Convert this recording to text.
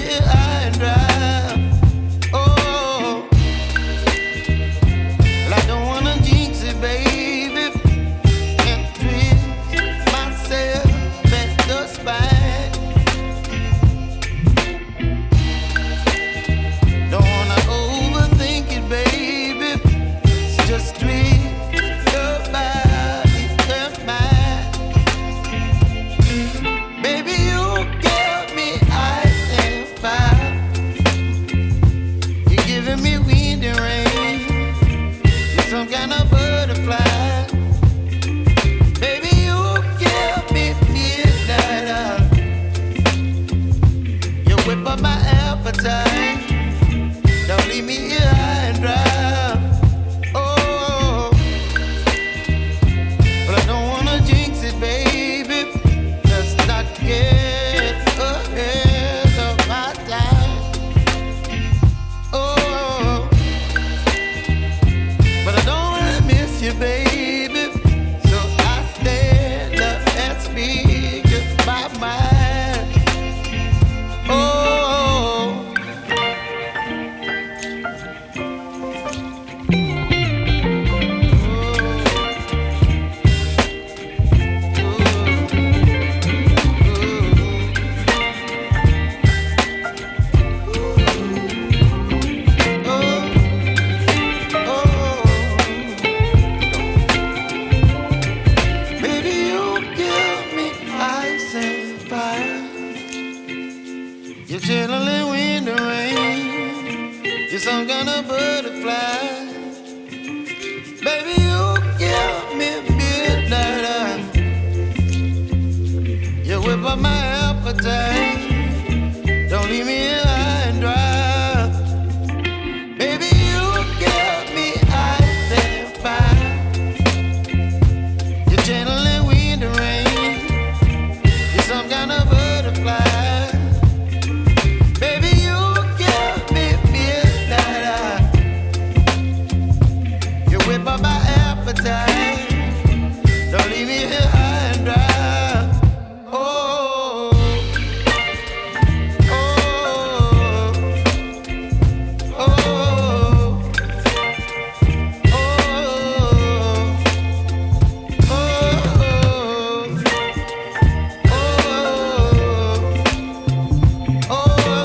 here high and dry. Oh, well, I don't wanna jinx it, baby, and twist myself at the spine. Don't wanna overthink it, baby. It's just twist your body and mine. Baby, you give me ice and fire. You're giving me wind and rain. You're some kind of butterfly. Baby, you give me midnight. You whip up my appetite. Don't leave me here high and dry. Oh, but I don't wanna jinx it, baby. Let's not get ahead of my time. Oh, but I don't wanna miss you, baby. So I stand up and speak my mind. Oh. Baby, you give me ice and fire. You're chilling wind and rain. You're some kind of butterfly. Baby, you give me midnight. You whip up my appetite. Don't leave me here high and dry. Baby, you give me ice and fire. You're channeling wind and rain. You're some kind of butterfly. Baby, you give me midnight. You whip up my appetite.